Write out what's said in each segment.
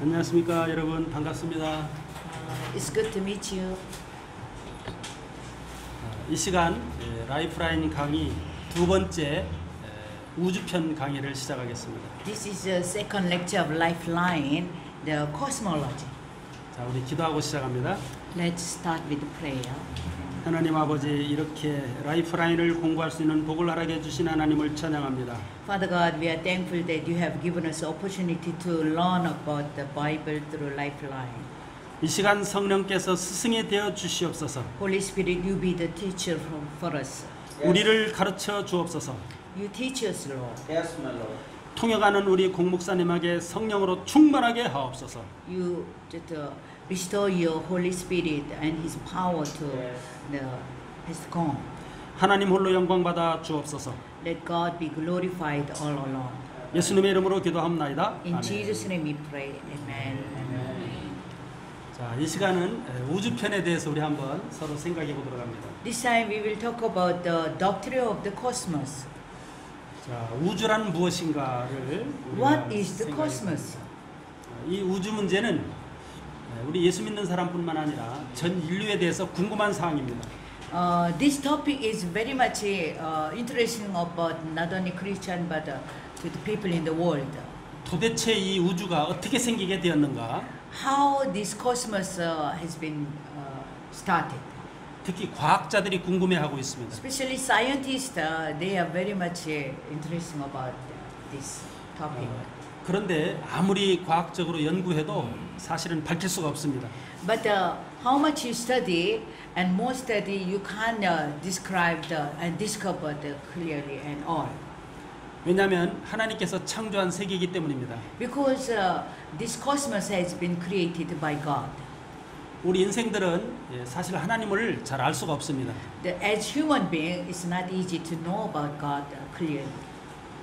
안녕하십니까 여러분, 반갑습니다. It's good to meet you. 이 시간 라이프라인 강의 두 번째 우주편 강의를 시작하겠습니다. This is the second lecture of Lifeline, the cosmology. 자, 우리 기도하고 시작합니다. Let's start with prayer. 하나님 아버지, 이렇게 라이프라인을 공부할 수 있는 복을 허락해 주신 하나님을 찬양합니다. Father God, we are thankful that you have given us opportunity to learn about the Bible through Lifeline. 이 시간 성령께서 스승이 되어 주시옵소서. Holy Spirit, you be the teacher for us. 우리를 가르쳐 주옵소서. You teach us, Lord. Yes, my Lord. 통역하는 우리 공목사님에게 성령으로 충만하게 하옵소서. You just restore your Holy Spirit and His power to His come. 하나님 홀로 영광 받아 주옵소서. Let God be glorified all along. 예수님의 이름으로 기도합나이다. In 아멘. Jesus' name we pray. Amen. 자, 이 시간은 우주편에 대해서 우리 한번 서로 생각해 보도록 합니다. This time we will talk about the doctrine of the cosmos. 자, 우주란 무엇인가를 What 우리가 is the 생각해 cosmos? 봅니다. 이 우주 문제는 우리 예수 믿는 사람뿐만 아니라 전 인류에 대해서 궁금한 사항입니다. This topic is very much interesting about not only Christian but to the people in the world. 도대체 이 우주가 어떻게 생기게 되었는가? How this cosmos has been started. 특히 과학자들이 궁금해하고 있습니다. Especially scientists, they are very much interested about this topic. 그런데 아무리 과학적으로 연구해도 사실은 밝힐 수가 없습니다. But how much you study and more study, you can't describe and discover clearly and all. 왜냐하면 하나님께서 창조한 세계이기 때문입니다. Because this cosmos has been created by God. 우리 인생들은 사실 하나님을 잘 알 수가 없습니다. As human being, it's not easy to know about God clearly.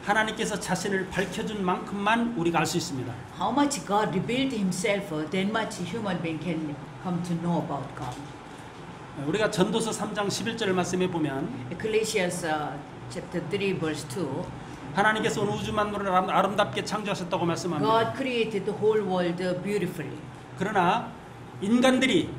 하나님께서 자신을 밝혀준 만큼만 우리가 알 수 있습니다. How much God revealed Himself, that much human being can come to know about God. 우리가 전도서 3장 11절 말씀에 보면 Ecclesiastes chapter 3 verse 2. 하나님께서 온 우주 만물을 아름답게 창조하셨다고 말씀합니다. God created the whole world beautifully. 그러나 인간들이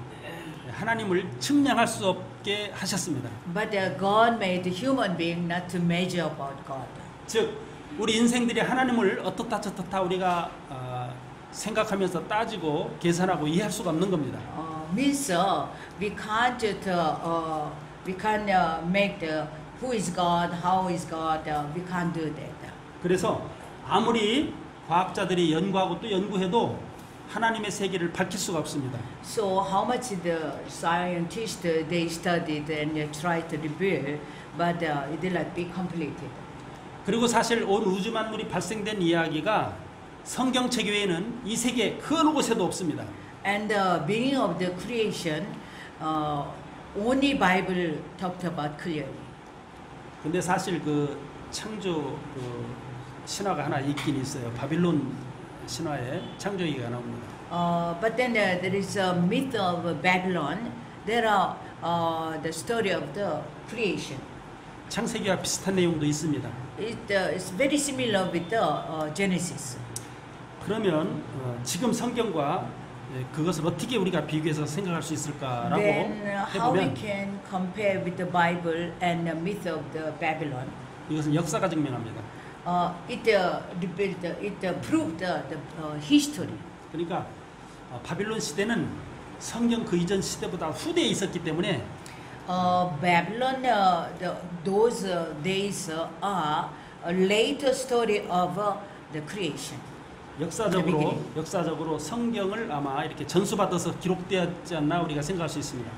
하나님을 측량할 수 없게 하셨습니다. But God made the human being not to measure about God. 즉 우리 인생들이 하나님을 어떻다 저떻다 우리가 생각하면서 따지고 계산하고 이해할 수가 없는 겁니다. Means we can't make the who is God, how is God. We can't do that. 그래서 아무리 과학자들이 연구하고 또 연구해도 하나님의 세계를 밝힐 수가 없습니다. So how much the scientists they studied and tried to reveal, but it will not be completed. 그리고 사실 온 우주 만물이 발생된 이야기가 성경책 외에는 이 세계 그 어느 곳에도 없습니다. And the beginning of the creation, only Bible talked about clearly. 근데 사실 그 창조 신화가 하나 있긴 있어요. 바빌론 신화에 창조 얘기가 나옵니다. But then there is a myth of Babylon. There are the story of the creation. 창세기와 비슷한 내용도 있습니다. It's very similar with the Genesis. 그러면 지금 성경과 그것을 어떻게 우리가 비교해서 생각할 수 있을까라고 Then how we 해보면 can compare with the Bible and the myth of the Babylon? 이것은 역사가 증명합니다. It proved the history. 그러니까 바빌론 시대는 성경 그 이전 시대보다 후대에 있었기 때문에 Babylon, those days are a later story of the creation. 역사적으로 성경을 아마 이렇게 전수받아서 기록되었지 않나 우리가 생각할 수 있습니다.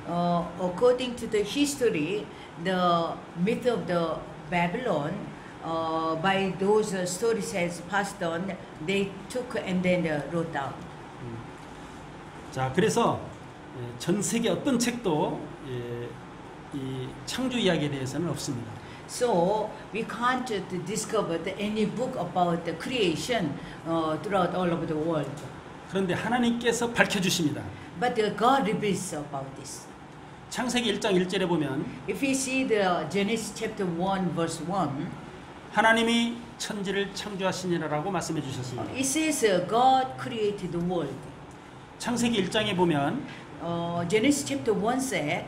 According to the history, the myth of the Babylon, by those stories has passed on, they took and then wrote down. 자, 그래서 전 세계 어떤 책도 이 창조 이야기에 대해서는 없습니다. So we can't discover any book about the creation throughout all over the world. 그런데 하나님께서 밝혀주십니다. But God reveals about this. 창세기 1장 1절에 보면 If we see the Genesis chapter 1 verse 1, 하나님이 천지를 창조하시니라라고 말씀해 주셨습니다. It says God created the world. 창세기 1장에 보면 Genesis chapter 1 said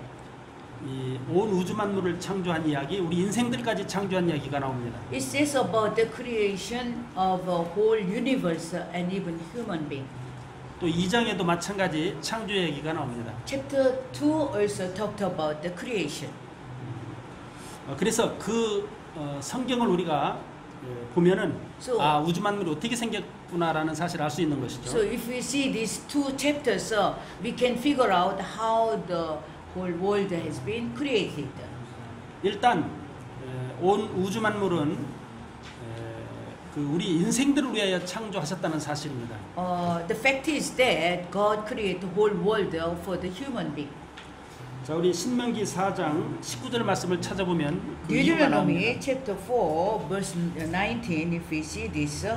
이 온 우주 만물을 창조한 이야기, 우리 인생들까지 창조한 이야기가 나옵니다. it says about the creation of a whole universe and even human being. 또 2장에도 마찬가지 창조 얘기가 나옵니다. Chapter 2 also talked about the creation. 그래서 그 성경을 우리가 보면은 So- 아 우주 만물이 어떻게 생겼구나라는 사실을 알 수 있는 So 것이죠. if we see these two chapters, we can figure out how the whole world has been created. 일단 온 우주 만물은 그 우리 인생들을 위하여 창조하셨다는 사실입니다. The fact is that God created the whole world for the human being. 자, 우리 신명기 4장 19절 말씀을 찾아보면 그 이유가 Deuteronomy 나옵니다. chapter 4 verse 19, if we see this,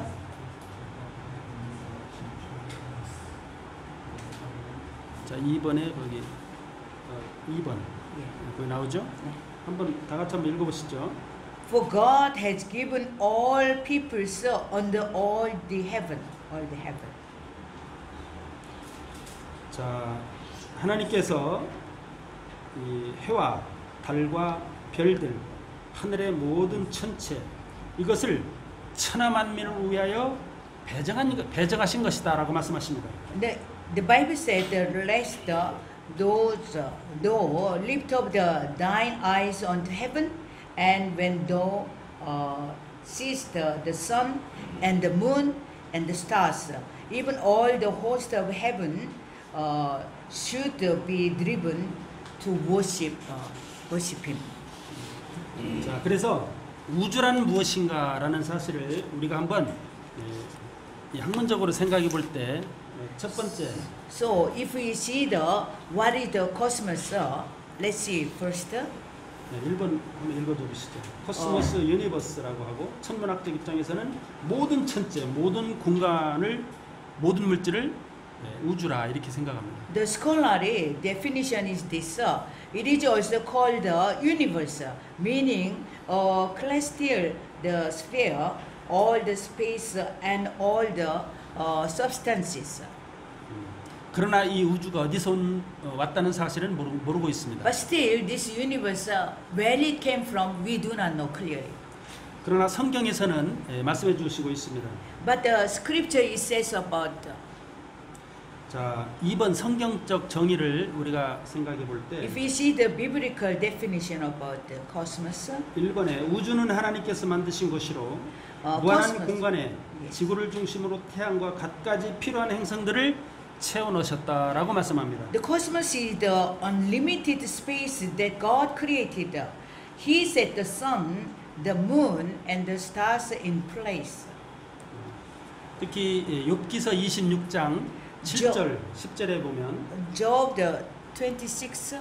자, 2번에 거기 2번 거기 나오죠? 한번 다 같이 한번 읽어보시죠. For God has given all peoples under all the heaven. 자, 하나님께서 이 해와 달과 별들, 하늘의 모든 천체 이것을 천하 만민을 위하여 배정하신 것이다라고 말씀하십니다. The Bible said, "Lest those thou lift up thine eyes unto heaven, and when thou seest the sun and the moon and the stars, even all the host of heaven should be driven to worship Him." 자, 그래서 우주란 무엇인가라는 사실을 우리가 한번 이 학문적으로 생각해 볼 때 첫 번째 So, if we see what is the cosmos, let's see first. 1번 한번 읽어줘 보시죠. 코스모스 유니버스라고 하고 천문학적 입장에서는 모든 천체, 모든 공간을 모든 물질을 우주라 이렇게 생각합니다. The scholarly definition is this. It is also called the universe, meaning celestial, the sphere, all the space and all the substances. 그러나 이 우주가 어디서 왔다는 사실은 모르고 있습니다. But still, this universe, where it came from, we do not know clearly. 그러나 성경에서는 말씀해 주시고 있습니다. But the scripture it says about. 자, 2번 성경적 정의를 우리가 생각해 볼 때 If we see the biblical definition about the cosmos, 1번에 우주는 하나님께서 만드신 곳이로 무한한 cosmos. 공간에 지구를 중심으로 태양과 갖가지 필요한 행성들을 채워 넣으셨다라고 말씀합니다. The cosmos is the unlimited space that God created. He set the sun, the moon, and the stars in place. 특히 욥기서 26장 7절, 10절에 보면 Job the 26,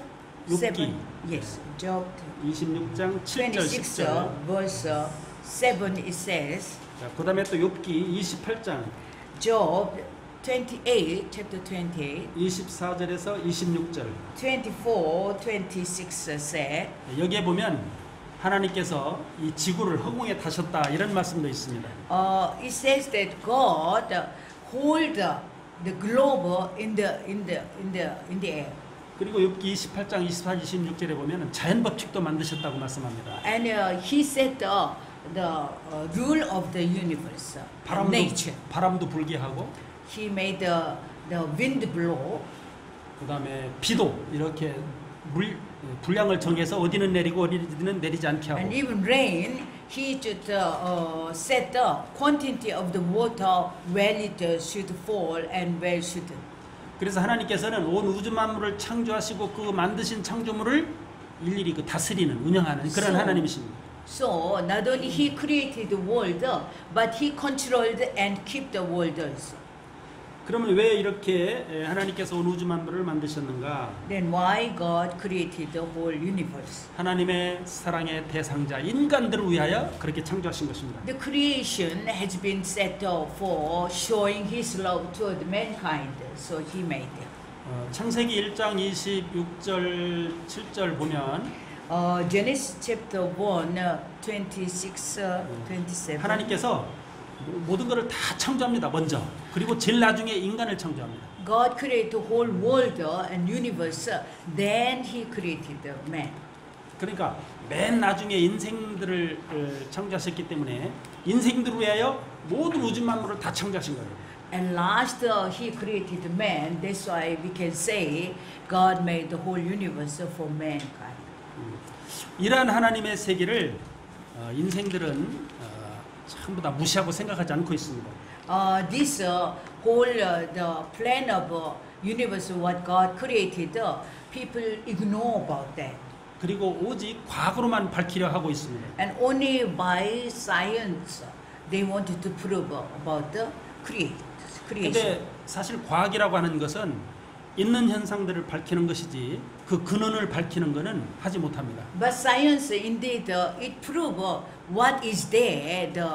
욥기. 7. Yes, Job 26장 7절, 26 10절. verse 7 it says. 자, 그다음에 또 욥기 28장 Job 28, chapter 28, 24절에서 26절. 24, 26 said. 여기에 보면 하나님께서 이 지구를 허공에 다셨다 이런 말씀도 있습니다. It says that God hold the globe in the air. 그리고 욥기 28장 24, 26절에 보면 자연 법칙도 만드셨다고 말씀합니다. And he set the rule of the universe, nature. 바람도 불게 하고 He made the wind blow. 그다음에 비도 이렇게 분량을 정해서 어디는 내리고 어디는 내리지 않게 하고 And even rain, he should set the quantity of the water where it should fall and where it shouldn't. 그래서 하나님께서는 온 우주 만물을 창조하시고 그 만드신 창조물을 일일이 그 다스리는 운영하는 그런 So- 하나님이십니다. So not only he created the world, but he controlled and kept the world also. 그러면 왜 이렇게 하나님께서 온 우주 만물을 만드셨는가? Then why God created the whole universe? 하나님의 사랑의 대상자 인간들을 위하여 그렇게 창조하신 것입니다. The creation has been set up for showing his love toward mankind. So he made it. 창세기 1장 26절 7절 보면 Genesis chapter 1, 26, 27. 하나님께서 모든 것을 다 창조합니다. 먼저. 그리고 제일 나중에 인간을 창조합니다. God created the whole world and universe. Then He created the man. 그러니까 맨 나중에 인생들을 창조하셨기 때문에 인생들을 위하여 모든 우주 만물을 다 창조하신 거예요. And last, He created the man. That's why we can say God made the whole universe for mankind. 이러한 하나님의 세계를 인생들은 전부 다 무시하고 생각하지 않고 있습니다. This whole the plan of universe what God created, people ignore about that. 그리고 오직 과학으로만 밝히려 하고 있습니다. And only by science they wanted to prove about the creation. 근데 사실 과학이라고 하는 것은 있는 현상들을 밝히는 것이지 그 근원을 밝히는 것은 하지 못합니다. But science indeed it prove what is there, the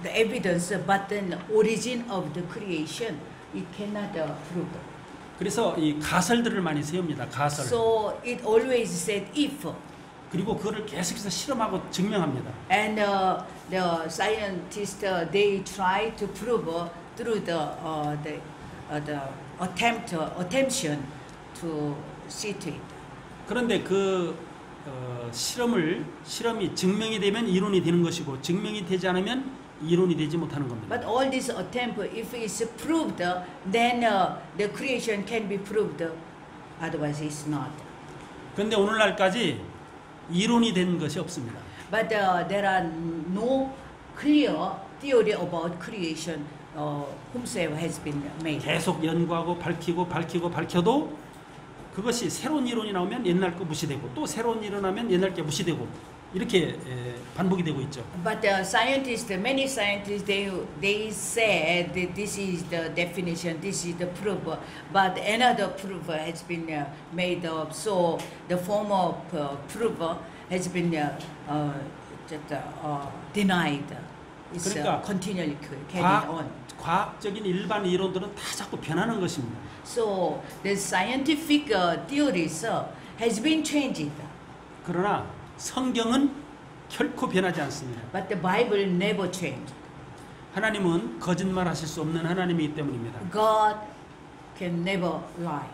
evidence, but the origin of the creation it cannot prove. 그래서 이 가설들을 많이 세웁니다. 가설. So it always said if. 그리고 그거를 계속해서 실험하고 증명합니다. And the scientists they try to prove through the attention to see to it. 그런데 그 실험이 증명이 되면 이론이 되는 것이고 증명이 되지 않으면 이론이 되지 못하는 겁니다. But all this attempt, if it's proved, then the creation can be proved. Otherwise, it's not. 그런데 오늘날까지 이론이 된 것이 없습니다. But there are no clear theory about creation. Whomsoever has been made. 계속 연구하고 밝혀도 그것이 새로운 이론이 나오면 옛날 거 무시되고 또 새로운 이론 나오면 옛날 게 무시되고 이렇게 반복이 되고 있죠. But scientists, many scientists, they said that this is the definition, this is the proof, but another proof has been made up. So the former proof has been denied. It's 그러니까 continually carried on. 과학적인 일반 이론들은 다 자꾸 변하는 것입니다. So the scientific theories has been changed. 그러나 성경은 결코 변하지 않습니다. But the Bible never changed. 하나님은 거짓말하실 수 없는 하나님이기 때문입니다. God can never lie.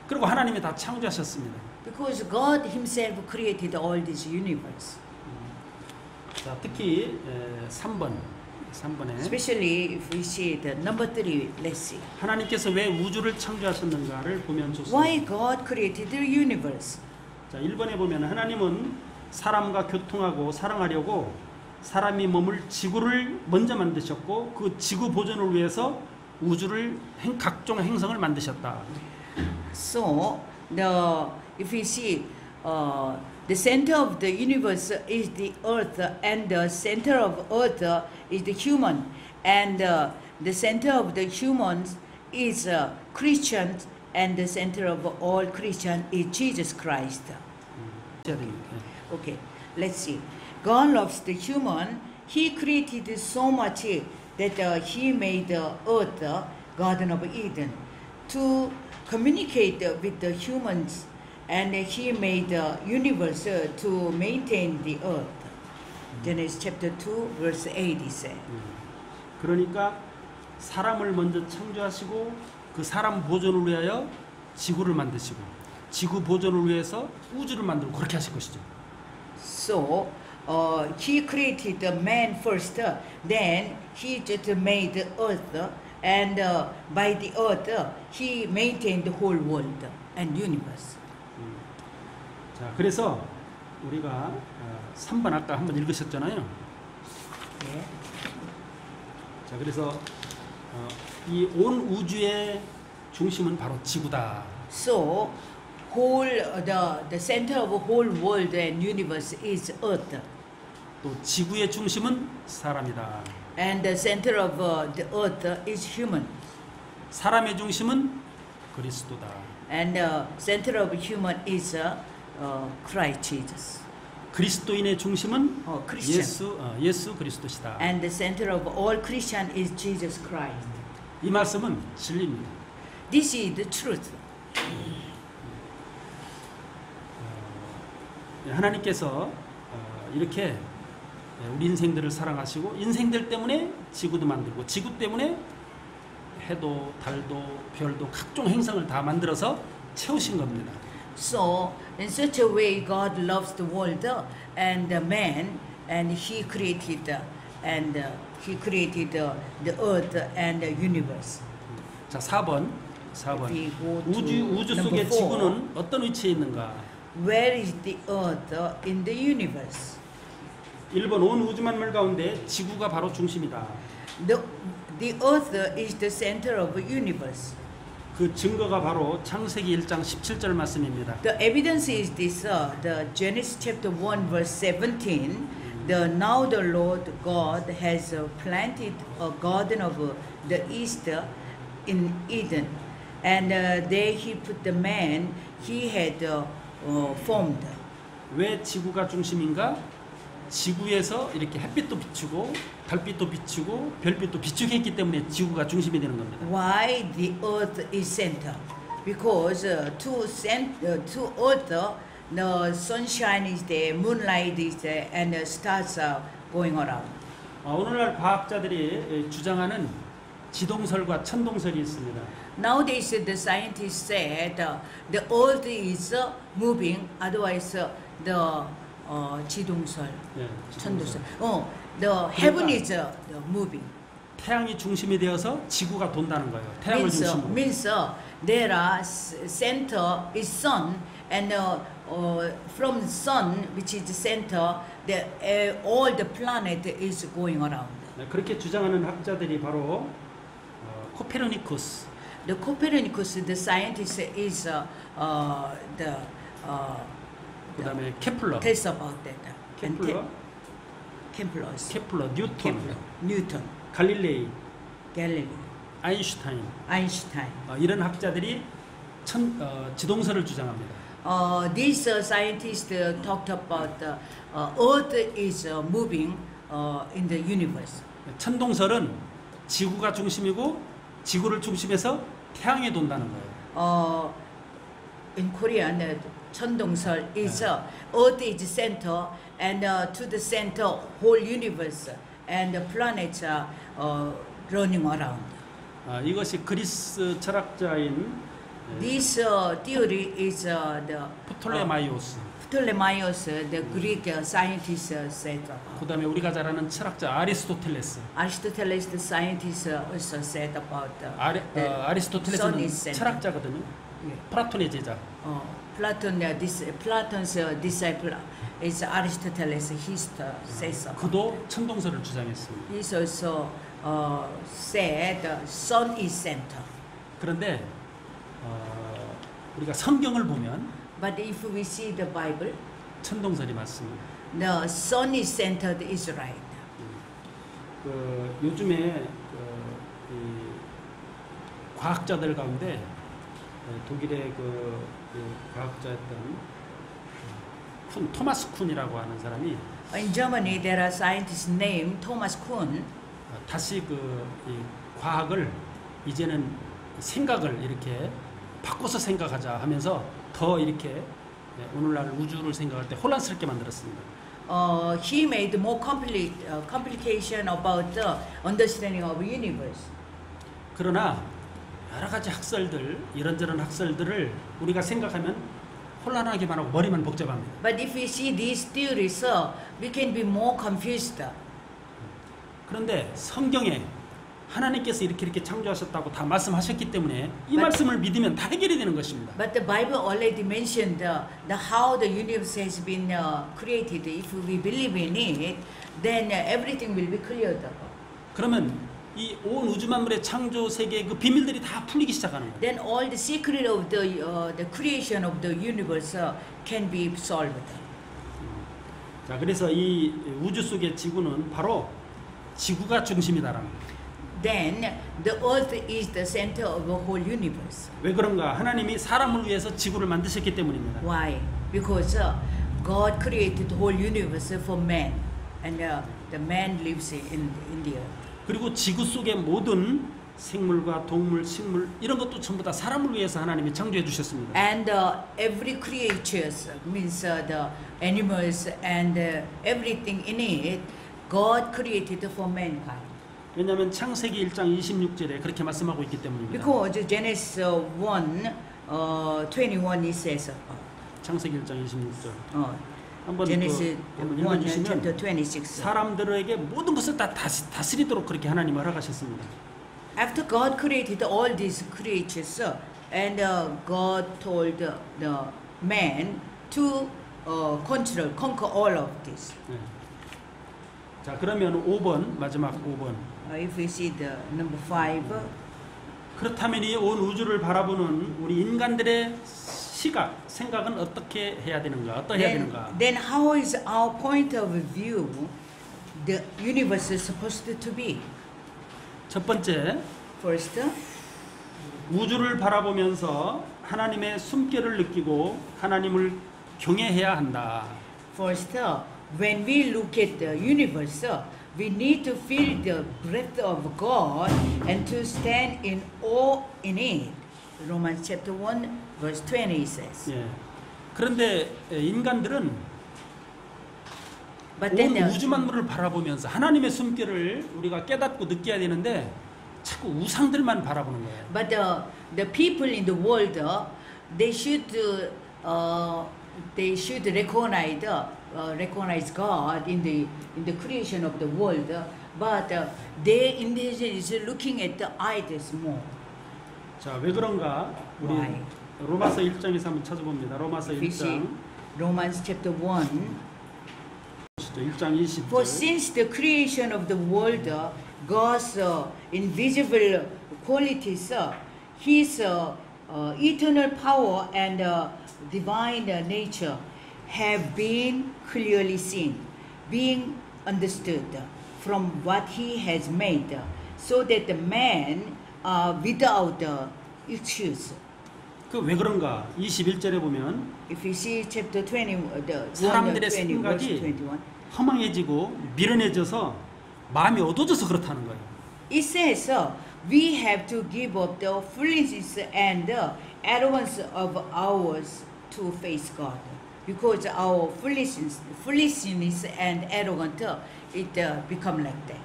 그리고 하나님이 다 창조하셨습니다. Because God Himself created all this universe. 자, 특히 3번에 Especially if we see the number 3, let's see. 하나님께서 왜 우주를 창조하셨는가를 보면 좋습니다. Why God created the universe? 자, 1번에 보면 하나님은 사람과 교통하고 사랑하려고 사람이 머물 지구를 먼저 만드셨고 그 지구 보존을 위해서 우주를 각종 행성을 만드셨다. So if we see the center of the universe is the earth, and the center of earth is the human, and the center of the humans is Christians, and the center of all Christians is Jesus Christ. Okay, let's see. God loves the human. He created so much that He made the earth, Garden of Eden, to communicate with the humans, and He made the universe to maintain the earth. Genesis chapter 2, verse 8 he said. 그러니까 사람을 먼저 창조하시고 그 사람 보존을 위하여 지구를 만드시고 지구 보존을 위해서 우주를 만들고 그렇게 하실 것이죠. So He created the man first, then He just made the earth, and by the earth He maintained the whole world and universe. 자, 그래서 우리가 3번 아까 한번 읽으셨잖아요. 네. 자, 그래서 이 온 우주의 중심은 바로 지구다. So the center of the whole world and universe is earth. 또 지구의 중심은 사람이다. And the center of the earth is human. 사람의 중심은 그리스도다. And the center of human is Christ Jesus. 그리스도인의 중심은 Christian. 예수 그리스도시다. And the center of all Christian is Jesus Christ. 이 말씀은 진리입니다. This is the truth. 하나님께서 이렇게 우리 인생들을 사랑하시고 인생들 때문에 지구도 만들고 지구 때문에 해도 달도 별도 각종 행성을 다 만들어서 채우신 겁니다. So, in such a way, God loves the world and the man, and He created the earth and the universe. 자, 4번. We go to 우주 number 속의 4. 지구는 어떤 위치에 있는가? Where is the earth in the universe? 1번 온 우주 만물 가운데 지구가 바로 중심이다. The earth is the center of the universe. 그 증거가 바로 창세기 1장 17절 말씀입니다. The evidence is this, the Genesis chapter 1 verse 17, now the Lord God has planted a garden of the east in Eden, and there He put the man He had formed. 왜 지구가 중심인가? 지구에서 이렇게 햇빛도 비추고 달빛도 비추고 별빛도 비추게 했기 때문에 지구가 중심이 되는 겁니다. Why the earth is center? Because to earth, the sunshine is there, moonlight is there, and the stars are going around. 오늘날 과학자들이 주장하는 지동설과 천동설이 있습니다. Nowadays, the scientists said the earth is moving, otherwise the 지동설, 예, 천도설. The heaven is moving. 태양이 중심이 되어서 지구가 돈다는 거예요. 태양을 중심으로. Means there are center is sun, and from sun, which is the center, all the planet is going around. 네, 그렇게 주장하는 학자들이 바로 코페르니쿠스, The Copernicus, the scientist, is 그다음에 케플러, tells about that. And 케플러, Newton, 갈릴레이, Galileo, 아인슈타인 Einstein. 이런 학자들이 지동설을 주장합니다. These scientists talked about Earth is moving in the universe. 천동설은 지구가 중심이고 지구를 중심해서 태양에 돈다는 거예요. In Korean, 천동설 is Earth is center, and to the center whole universe and the planets are running around. 이것이 그리스 철학자인 This theory is the 프톨레마이오스, Ptolemaios, the Greek scientist, said about. 그다음에 우리가 잘 아는 철학자 아리스토텔레스. Aristoteles, the scientist, also said about the sun 아리스토텔레스는 is center. 철학자거든요. Yeah. 플라톤의 제자. Platon's disciple is Aristoteles. He says about. 그도 천동설을 주장했습니다. He also said sun is center. 그런데 우리가 성경을 보면 But if we see the Bible, 천동설이 맞습니다. the sun is centered is right. 요즘에 이 과학자들 가운데 독일의 과학자였던 토마스 쿤이라고 하는 사람이 In Germany, there are scientists named Thomas Kuhn. 다시 이 과학을 이제는 생각을 이렇게 바꿔서 생각하자 하면서 더 이렇게 오늘날 우주를 생각할 때 혼란스럽게 만들었습니다. He made more complication about the understanding of universe. 그러나 여러 가지 학설들, 이런저런 학설들을 우리가 생각하면 혼란하기만 하고 머리만 복잡합니다. But if we see these theories, we can be more confused. 그런데 성경에 하나님께서 이렇게 창조하셨다고 다 말씀하셨기 때문에 이 말씀을 믿으면 다 해결이 되는 것입니다. But the Bible already mentioned the how the universe has been created. If we believe in it, then everything will be cleared up. 그러면 이 온 우주 만물의 창조 세계의 그 비밀들이 다 풀리기 시작하는 거예요. Then all the secret of the creation of the universe can be solved. 자, 그래서 이 우주 속의 지구는 바로 지구가 중심이다라는 거예요. Then the earth is the center of the whole universe. 왜 그런가? 하나님이 사람을 위해서 지구를 만드셨기 때문입니다. Why? Because God created the whole universe for man, and the man lives in the earth. 그리고 지구 속의 모든 생물과 동물, 식물 이런 것도 전부 다 사람을 위해서 하나님이 창조해 주셨습니다. And every creatures means the animals and everything in it, God created for mankind. 왜냐하면 창세기 1장 26절에 그렇게 말씀하고 있기 때문입니다. Because Genesis 1, 21 it says, 창세기 1장 26절. 한번 Genesis 한번 1 읽어주시면 chapter 26. 사람들에게 모든 것을 다 다스리도록 그렇게 하나님 허락하셨습니다. After God created all these creatures, and God told the man to conquer all of this. 네. 자 그러면 5번 마지막 5번. If we see the number 5, 그렇다면 이 온 우주를 바라보는 우리 인간들의 시각, 생각은 어떻게 해야 되는가? 어떠해야 되는가? then how is our point of view the universe is supposed to be? 첫 번째, First, 우주를 바라보면서 하나님의 숨결을 느끼고 하나님을 경외해야 한다. first, when we look at the universe, we need to feel the breath of God and to stand in awe in it. Romans chapter 1, verse 20 says. 예. 그런데 인간들은 But then, 온 우주 만물을 바라보면서 하나님의 숨결을 우리가 깨닫고 느껴야 되는데 자꾸 우상들만 바라보는 거예요. but the people in the world, they should recognize God in the creation of the world, but they in this is looking at the idols more. 자, 왜 그런가? 우리 Why? 로마서 1장에서 한번 찾아봅니다. 로마서 If we see 1장 Romans chapter 1. 1장 20절. For since the creation of the world, God's invisible qualities, His eternal power and divine nature have been clearly seen, being understood from what He has made, so that the man without excuse. 그 왜 그런가? 21절에 보면 If you see chapter 20, the 사람들의 20, verse 생각이 21. 허망해지고 미련해져서 마음이 어두워져서 그렇다는 거예요. It says, we have to give up the foolishness and the arrogance of ours to face God. Because our foolishness and arrogance, it become like that.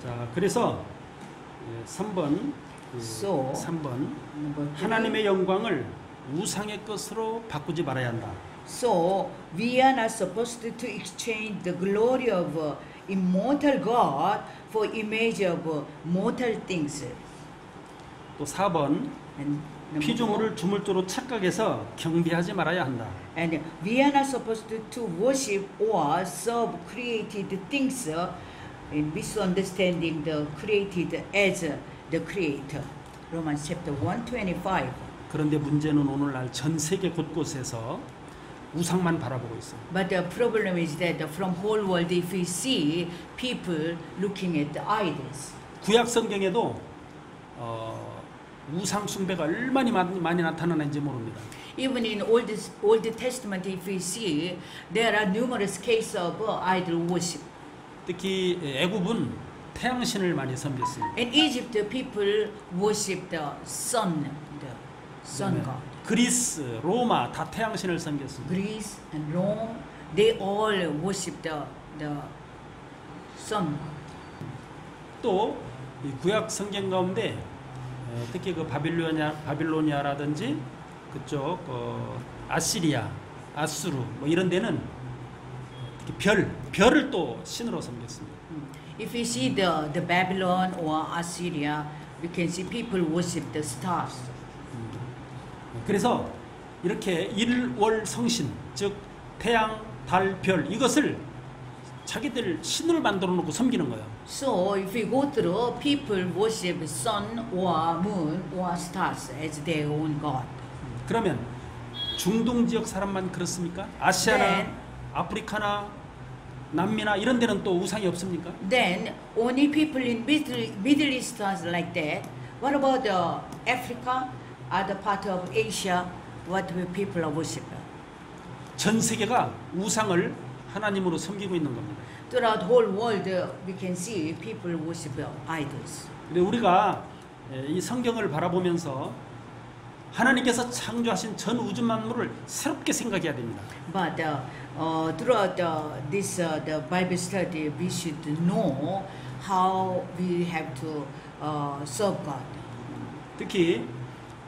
자, 그래서 3번, So, 3번 Number 3. 하나님의 영광을 우상의 것으로 바꾸지 말아야 한다. So, we are not supposed to exchange the glory of immortal God for image of mortal things. 또 4번 And number 4. 피조물을 주물도로 착각해서 경배하지 말아야 한다. And we are not supposed to worship or serve created things in misunderstanding the created as the creator. Romans chapter 1:25. 그런데 문제는 오늘날 전 세계 곳곳에서 우상만 바라보고 있어요. But the problem is that from whole world, if we see people looking at the idols, 구약 성경에도 우상 숭배가 얼마나 많이 나타나는지 모릅니다. even in Old Testament, if we see, there are numerous cases of idol worship. 특히 애굽은 태양신을 많이 섬겼습니다. In Egypt, the people worship the sun god. 그리스, 로마 다 태양신을 섬겼습니다. Greece and Rome, they all worship the sun. 또 이 구약 성경 가운데 특히 그 바빌로니아라든지 그쪽 아시리아, 아수르 뭐 이런 데는 특히 별을 또 신으로 섬겼습니다. If we see the Babylon or Assyria, we can see people worship the stars. 그래서 이렇게 일월 성신, 즉 태양, 달, 별 이것을 자기들 신을 만들어 놓고 섬기는 거예요. So if we go through, people worship sun or moon or stars as their own god. 그러면 중동 지역 사람만 그렇습니까? 아시아나, Then- 아프리카나, 남미나 이런 데는 또 우상이 없습니까? Then only people in Middle East are like that. What about Africa, other part of Asia? What will people are worshiping? 전 세계가 우상을 하나님으로 섬기고 있는 겁니다. throughout the whole world, we can see people worship idols. 근데 우리가 이 성경을 바라보면서 하나님께서 창조하신 전 우주 만물을 새롭게 생각해야 됩니다. But throughout this the Bible study, we should know how we have to serve God. 특히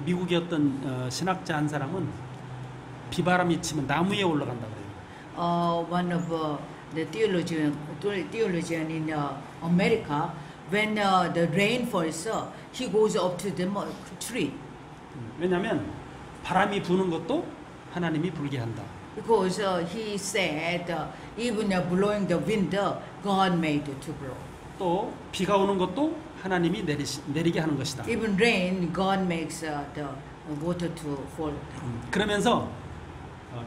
미국의 어떤 신학자 한 사람은 비바람이 치면 나무 위에 올라간다 그래요. One of the theologian in America, when the rain falls, he goes up to the tree. 왜냐하면 바람이 부는 것도 하나님이 불게 한다. Because he said, even blowing the wind, God made it to blow. 또 비가 오는 것도 하나님이 내리게 하는 것이다. Even rain, God makes the water to fall. 그러면서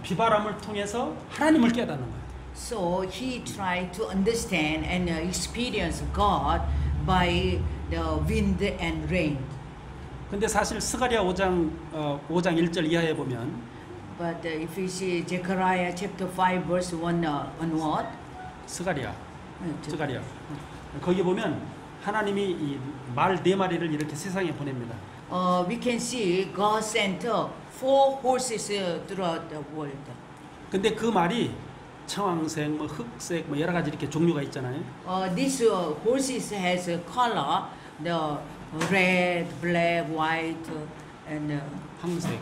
비바람을 통해서 하나님을 깨닫는 거예요. So he tried to understand and experience God by the wind and rain. 근데 사실 스가랴 5장 1절 이하에 보면 But if you see Zechariah chapter 5 verse 1 onward, 스가랴 거기 보면 하나님이 이 말 네 마리를 이렇게 세상에 보냅니다. we can see God sent 4 horses throughout the world. 근데 그 말이 청황색, 뭐 흑색, 뭐 여러 가지 이렇게 종류가 있잖아요. These horses has a color, the red, black, white, and 황색,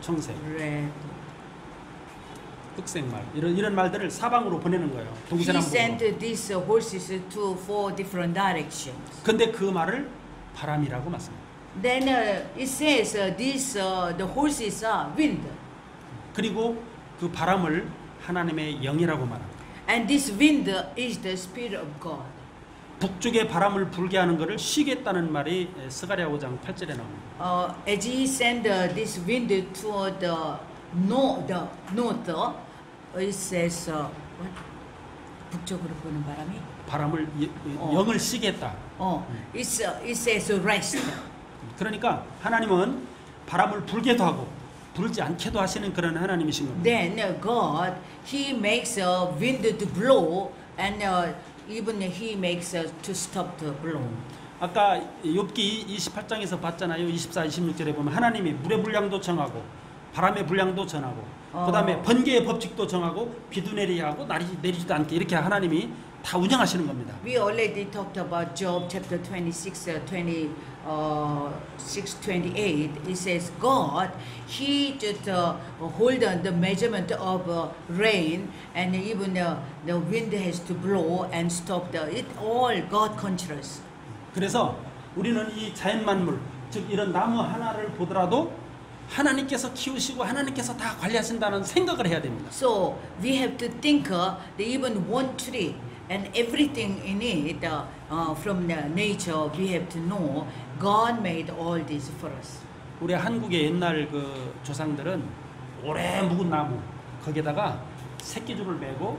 청색, red. 흑색 말 이런 말들을 사방으로 보내는 거예요. He 동서남북으로. sent these horses to 4 different directions. 근데 그 말을 바람이라고 맞습니다. Then it says the horses are wind, 그리고 그 바람을 하나님의 영이라고 말합니다. and this wind is the spirit of God. 북쪽에 바람을 불게 하는 것을 쉬겠다는 말이 스가랴 5장 8절에 나옵니다. As he sent this wind toward the north, it says what? 북쪽으로 부는 바람이? 바람을 영을 쉬겠다. It says rest. 그러니까 하나님은 바람을 불게도 하고 불지 않게도 하시는 그런 하나님이신 겁니다. Then God, He makes a wind to blow, and even He makes to stop the blow. 아까 욥기 28장에서 봤잖아요. 24, 26절에 보면 하나님이 물의 분량도 정하고 바람의 분량도 정하고 그다음에 번개의 법칙도 정하고 비도 내리게 하고 내리지도 않게 이렇게 하나님이 다 운영하시는 겁니다. We already talked about Job chapter 26, 28. It says God, He just hold on the measurement of rain, and even the wind has to blow and stop it all God controls. 그래서 우리는 이 자연 만물, 즉 이런 나무 하나를 보더라도 하나님께서 키우시고 하나님께서 다 관리하신다는 생각을 해야 됩니다. So we have to think that even one tree and everything in it from the nature, we have to know God made all this for us. 우리 한국의 옛날 그 조상들은 오래 묵은 나무 거기에다가 새끼줄을 매고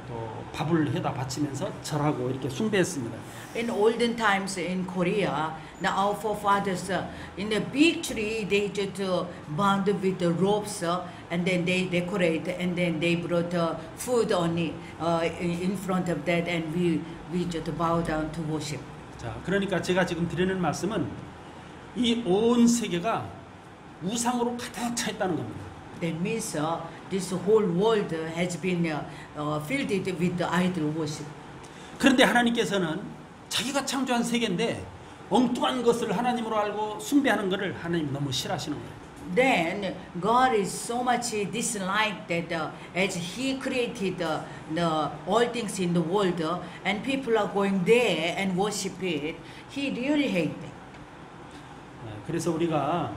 또 밥을 해다 바치면서 절하고 이렇게 숭배했습니다. In olden times in Korea, our forefathers in a big tree they just bound with the ropes and then they decorate and then they brought food on it in front of that, and we just bow down to worship. 자, 그러니까 제가 지금 드리는 말씀은 이 온 세계가 우상으로 가득 차 있다는 겁니다. That means this whole world has been filled with the idol worship. 그런데 하나님께서는 자기가 창조한 세계인데 엉뚱한 것을 하나님으로 알고 숭배하는 것을 하나님 너무 싫어하시는 거예요. Then God is so much disliked that as He created all things in the world and people are going there and worship it, He really hates them. 그래서 우리가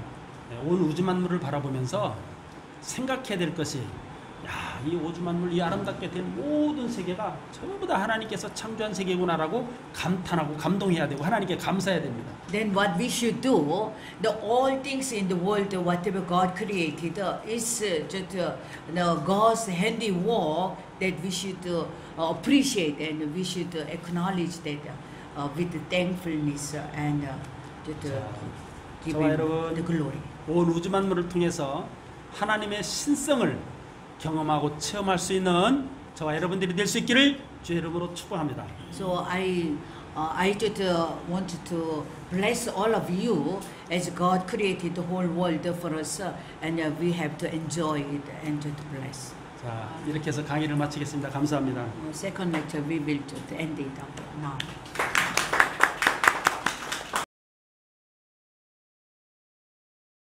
온 우주 만물을 바라보면서 생각해야 될 것이, 야, 이 우주 만물, 이 아름답게 된 모든 세계가 전부 다 하나님께서 창조한 세계구나라고 감탄하고 감동해야 되고 하나님께 감사해야 됩니다. Then what we should do, all things in the world, whatever God created, is just God's handiwork that we should appreciate and we should acknowledge that with thankfulness and just give 저와 Him 여러분, the glory. 온 우주 만물을 통해서 하나님의 신성을 경험하고 체험할 수 있는 저와 여러분들이 될 수 있기를 주의 이름으로 축복합니다. So I just want to bless all of you as God created the whole world for us, and we have to enjoy it and to bless. 자, 이렇게 해서 강의를 마치겠습니다. 감사합니다. Second lecture we will just end it up now.